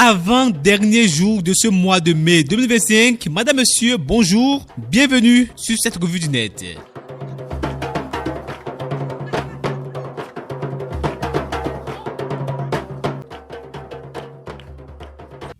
avant-dernier jour de ce mois de mai 2025. Madame, monsieur, bonjour. Bienvenue sur cette revue du net.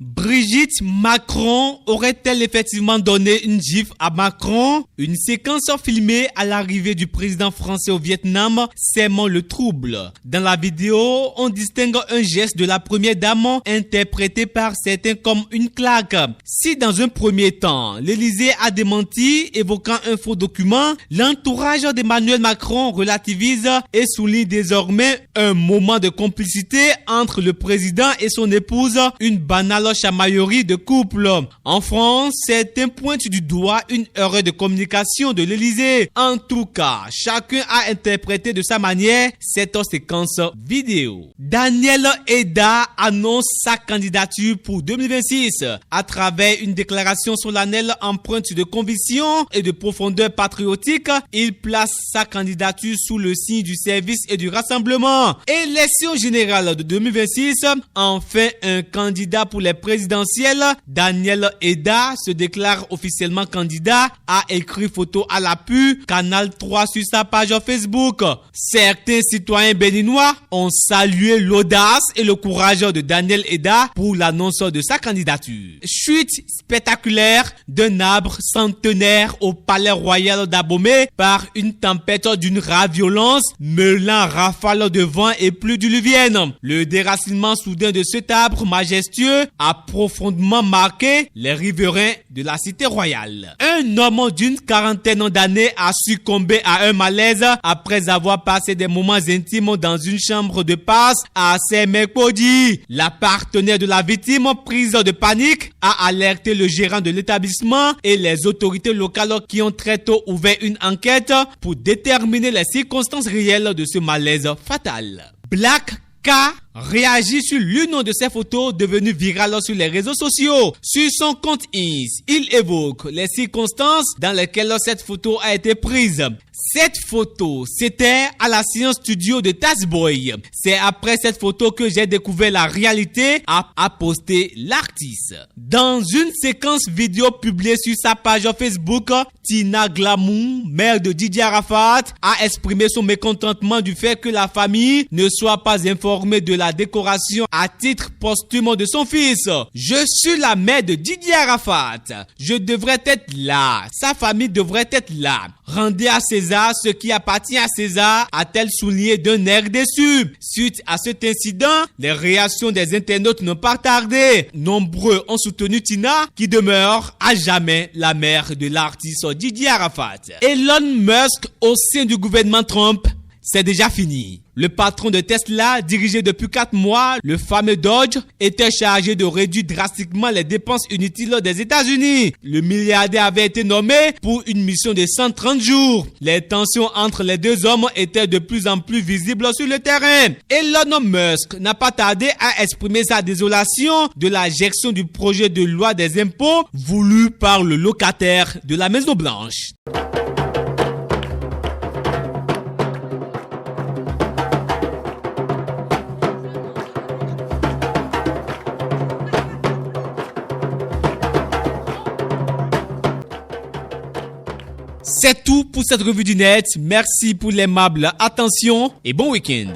Brigitte Macron aurait-elle effectivement donné une gifle à Macron? Une séquence filmée à l'arrivée du président français au Vietnam sème le trouble. Dans la vidéo, on distingue un geste de la première dame interprété par certains comme une claque. Si dans un premier temps, l'Élysée a démenti évoquant un faux document, l'entourage d'Emmanuel Macron relativise et souligne désormais un moment de complicité entre le président et son épouse, une banale chamaillerie de couple. En France, certains pointent du doigt une erreur de communication de l'Élysée. En tout cas, chacun a interprété de sa manière cette séquence vidéo. Daniel Eda annonce sa candidature pour 2026 à travers une déclaration solennelle empreinte de conviction et de profondeur patriotique. Il place sa candidature sous le signe du service et du rassemblement. Élection générale de 2026, enfin un candidat pour les présidentielles. Daniel Eda se déclare officiellement candidat, a écrit photo à l'appui, Canal 3 sur sa page Facebook. Certains citoyens béninois ont salué l'audace et le courage de Daniel Eda pour l'annonce de sa candidature. Chute spectaculaire d'un arbre centenaire au palais royal d'Abomey par une tempête d'une rare violence, mêlant rafales de vent et pluie diluvienne. Le déracinement soudain de cet arbre majestueux a profondément marqué les riverains de la cité royale. Un homme d'une quarantaine d'années a succombé à un malaise après avoir passé des moments intimes dans une chambre de passe à Saint-Mercredi. La partenaire de la victime, prise de panique, a alerté le gérant de l'établissement et les autorités locales qui ont très tôt ouvert une enquête pour déterminer les circonstances réelles de ce malaise fatal. Black K réagit sur l'une de ses photos devenues virales sur les réseaux sociaux. Sur son compte Insta, il évoque les circonstances dans lesquelles cette photo a été prise. Cette photo, c'était à la Science Studio de Tazboy. C'est après cette photo que j'ai découvert la réalité, a posté l'artiste. Dans une séquence vidéo publiée sur sa page Facebook, Tina Glamour, mère de Didier Arafat, a exprimé son mécontentement du fait que la famille ne soit pas informée de la décoration à titre posthume de son fils. Je suis la mère de Didier Arafat. Je devrais être là. Sa famille devrait être là. Rendez à César ce qui appartient à César, a-t-elle souligné d'un air déçu. Suite à cet incident, les réactions des internautes n'ont pas tardé. Nombreux ont soutenu Tina, qui demeure à jamais la mère de l'artiste Didier Arafat. Elon Musk au sein du gouvernement Trump, c'est déjà fini. Le patron de Tesla, dirigé depuis 4 mois, le fameux Dodge, était chargé de réduire drastiquement les dépenses inutiles des États-Unis. Le milliardaire avait été nommé pour une mission de 130 jours. Les tensions entre les deux hommes étaient de plus en plus visibles sur le terrain. Elon Musk n'a pas tardé à exprimer sa désolation de la gestion du projet de loi des impôts voulu par le locataire de la Maison Blanche. C'est tout pour cette revue du net. Merci pour l'aimable attention et bon week-end.